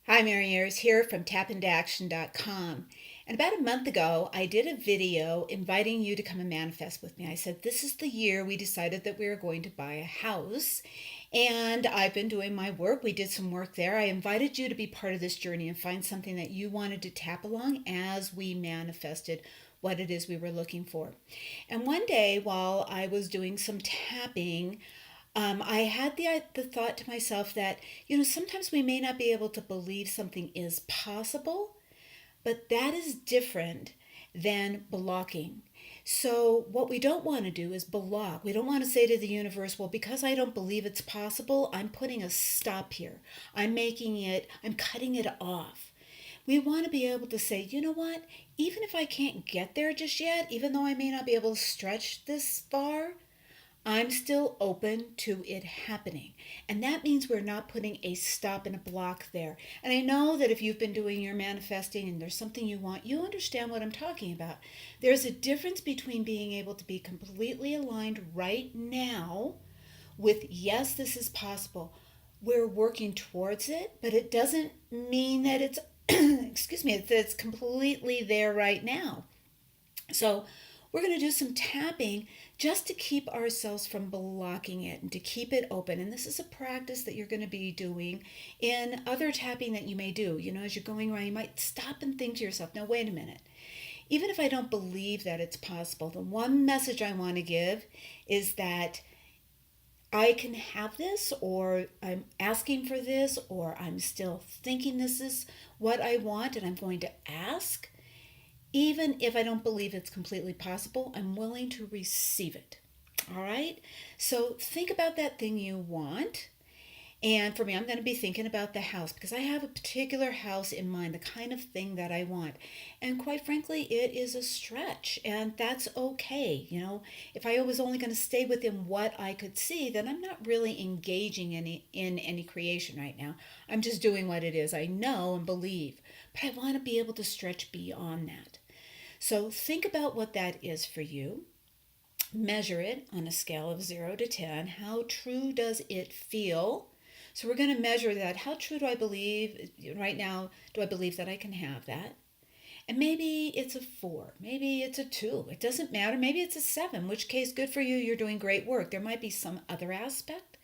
Hi, Mary Ayers here from tapintoaction.com. And about a month ago, I did a video inviting you to come and manifest with me. I said, this is the year we decided that we were going to buy a house. And I've been doing my work. We did some work there. I invited you to be part of this journey and find something that you wanted to tap along as we manifested what it is we were looking for. And one day, while I was doing some tapping, I had the thought to myself that, sometimes we may not be able to believe something is possible, but that is different than blocking. So, what we don't want to do is block. We don't want to say to the universe, well, because I don't believe it's possible, I'm putting a stop here. I'm cutting it off. We want to be able to say, you know what? Even if I can't get there just yet, even though I may not be able to stretch this far, I'm still open to it happening. And that means we're not putting a stop and a block there. And I know that if you've been doing your manifesting and there's something you want, you understand what I'm talking about. There's a difference between being able to be completely aligned right now with, yes, this is possible. We're working towards it, but it doesn't mean that it's, excuse me, that it's completely there right now. So we're going to do some tapping just to keep ourselves from blocking it and to keep it open. And this is a practice that you're going to be doing in other tapping that you may do. As you're going around, you might stop and think to yourself, now, wait a minute. Even if I don't believe that it's possible, the one message I want to give is that I can have this, or I'm asking for this, or I'm still thinking this is what I want, and I'm going to ask. Even if I don't believe it's completely possible, I'm willing to receive it. All right? So think about that thing you want. And for me, I'm going to be thinking about the house because I have a particular house in mind, the kind of thing that I want. And quite frankly, it is a stretch, and that's okay. If I was only going to stay within what I could see, then I'm not really engaging in any creation right now. I'm just doing what it is I know and believe. But I want to be able to stretch beyond that. So think about what that is for you. Measure it on a scale of 0 to 10. How true does it feel? So we're going to measure that. How true do I believe right now? Do I believe that I can have that? And maybe it's a 4. Maybe it's a 2. It doesn't matter. Maybe it's a 7, in which case, good for you. You're doing great work. There might be some other aspect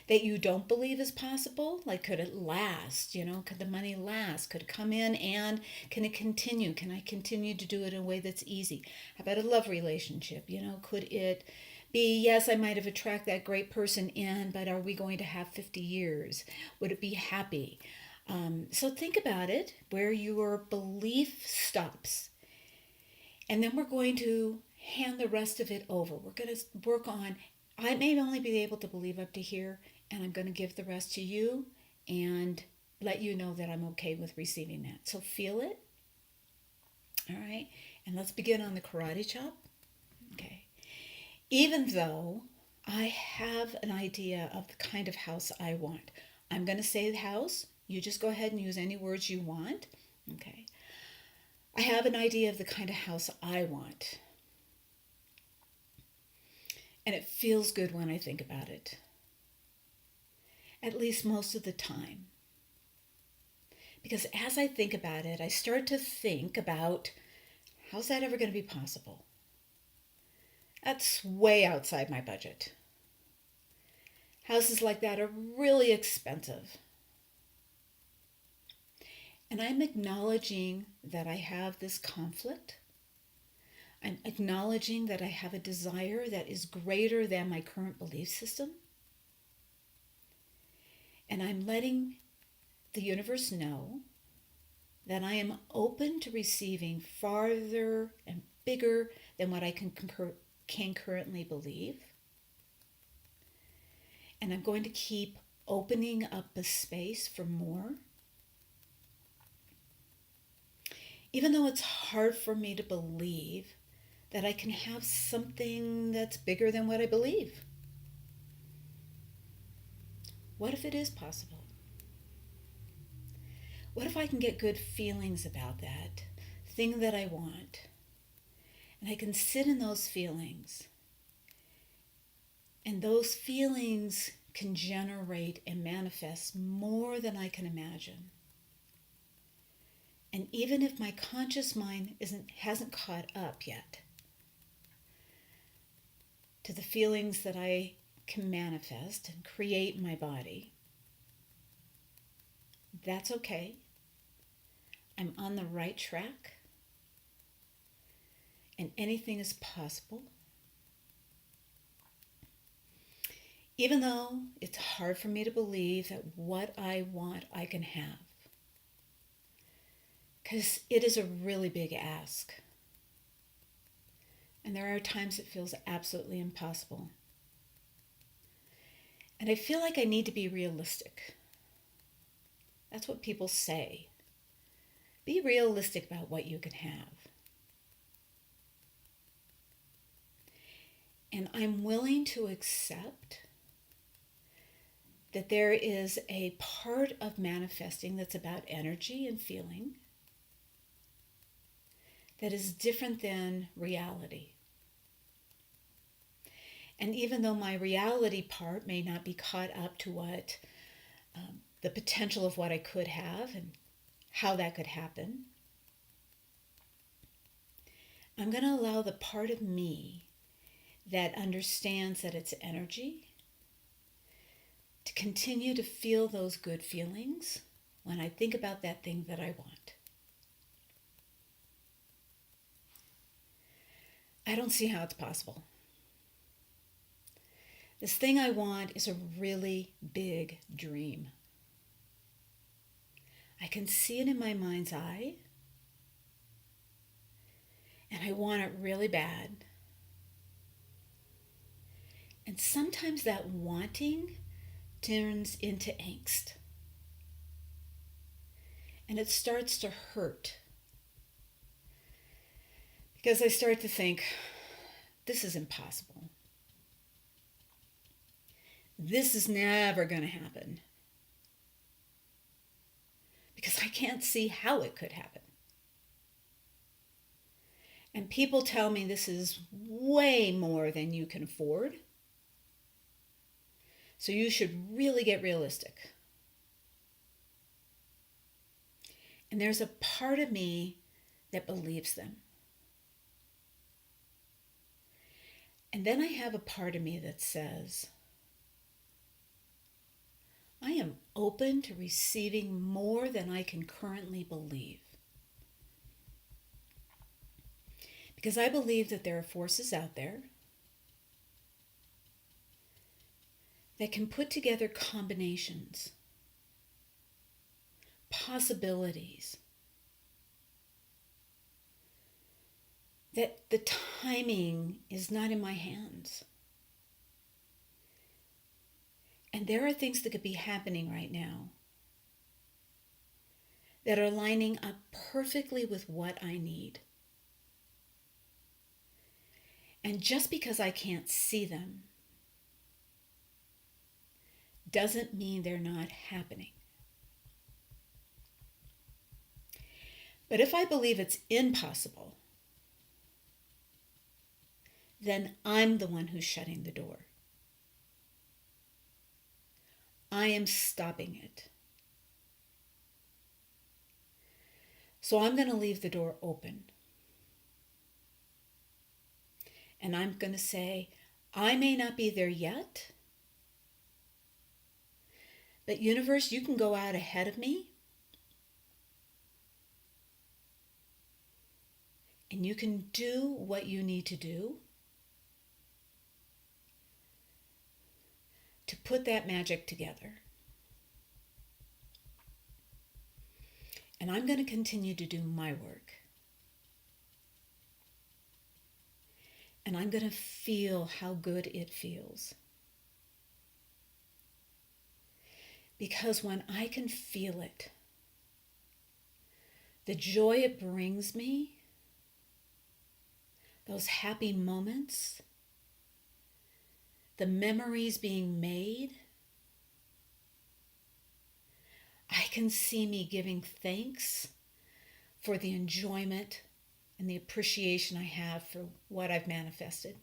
that you don't believe is possible. Like, could it last? Could the money last? Could it come in, and can it continue? Can I continue to do it in a way that's easy? How about a love relationship? Could it be, yes, I might have attracted that great person in, but are we going to have 50 years? Would it be happy? So think about it, where your belief stops. And then we're going to hand the rest of it over. We're going to work on, I may only be able to believe up to here, and I'm going to give the rest to you and let you know that I'm okay with receiving that. So feel it. All right. And let's begin on the karate chop. Okay. Even though I have an idea of the kind of house I want, I'm going to say the house. You just go ahead and use any words you want. Okay. I have an idea of the kind of house I want. And it feels good when I think about it. At least most of the time. Because as I think about it, I start to think about, how's that ever going to be possible? That's way outside my budget. Houses like that are really expensive. And I'm acknowledging that I have this conflict. I'm acknowledging that I have a desire that is greater than my current belief system. And I'm letting the universe know that I am open to receiving farther and bigger than what I can currently believe. And I'm going to keep opening up a space for more. Even though it's hard for me to believe that I can have something that's bigger than what I believe. What if it is possible? What if I can get good feelings about that thing that I want? And I can sit in those feelings. And those feelings can generate and manifest more than I can imagine. And even if my conscious mind hasn't caught up yet to the feelings that I can manifest and create in my body, that's okay. I'm on the right track, and anything is possible. Even though it's hard for me to believe that what I want I can have, because it is a really big ask. And there are times it feels absolutely impossible. And I feel like I need to be realistic. That's what people say. Be realistic about what you can have. And I'm willing to accept that there is a part of manifesting that's about energy and feeling that is different than reality. And even though my reality part may not be caught up to what the potential of what I could have and how that could happen, I'm going to allow the part of me that understands that it's energy to continue to feel those good feelings when I think about that thing that I want. I don't see how it's possible. This thing I want is a really big dream. I can see it in my mind's eye, and I want it really bad. And sometimes that wanting turns into angst. And it starts to hurt. Because I start to think, this is impossible. This is never going to happen. Because I can't see how it could happen. And people tell me this is way more than you can afford. So you should really get realistic. And there's a part of me that believes them. And then I have a part of me that says, I am open to receiving more than I can currently believe. Because I believe that there are forces out there that can put together combinations, possibilities, that the timing is not in my hands. And there are things that could be happening right now that are lining up perfectly with what I need. And just because I can't see them doesn't mean they're not happening. But if I believe it's impossible, then I'm the one who's shutting the door. I am stopping it. So I'm going to leave the door open. And I'm going to say, I may not be there yet, but universe, you can go out ahead of me, and you can do what you need to do to put that magic together. And I'm going to continue to do my work. And I'm going to feel how good it feels. Because when I can feel it, the joy it brings me, those happy moments, the memories being made, I can see me giving thanks for the enjoyment and the appreciation I have for what I've manifested.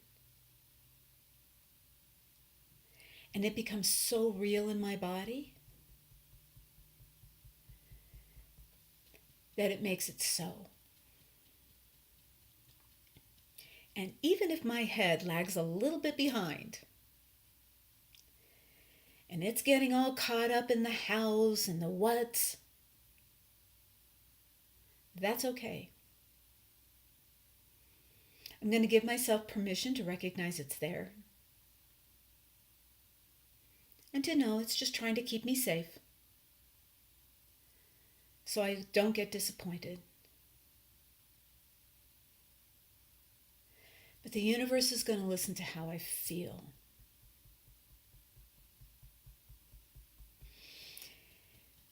And it becomes so real in my body that it makes it so. And even if my head lags a little bit behind, and it's getting all caught up in the hows and the whats, that's okay. I'm going to give myself permission to recognize it's there and to know it's just trying to keep me safe so I don't get disappointed. But the universe is going to listen to how I feel.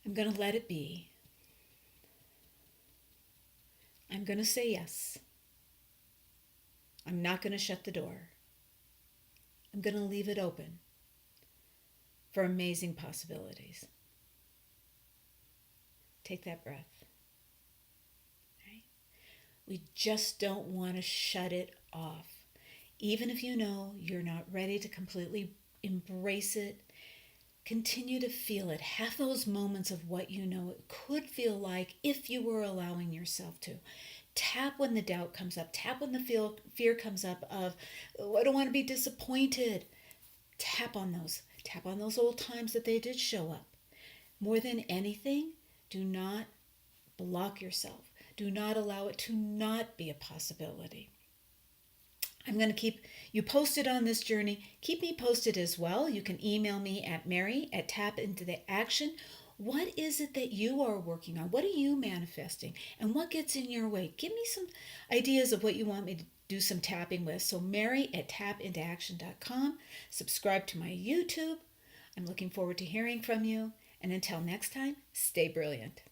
I'm going to let it be. I'm going to say yes. I'm not going to shut the door. I'm going to leave it open for amazing possibilities. Take that breath. Okay? We just don't want to shut it off. Even if you know you're not ready to completely embrace it, continue to feel it. Have those moments of what you know it could feel like if you were allowing yourself to. Tap when the doubt comes up. Tap when the fear comes up of, oh, I don't want to be disappointed. Tap on those. Tap on those old times that they did show up. More than anything, do not block yourself. Do not allow it to not be a possibility. I'm going to keep you posted on this journey. Keep me posted as well. You can email me at Mary@tapintotheaction. What is it that you are working on? What are you manifesting? And what gets in your way? Give me some ideas of what you want me to do some tapping with. So Mary@tapintoaction.com. Subscribe to my YouTube. I'm looking forward to hearing from you. And until next time, stay brilliant.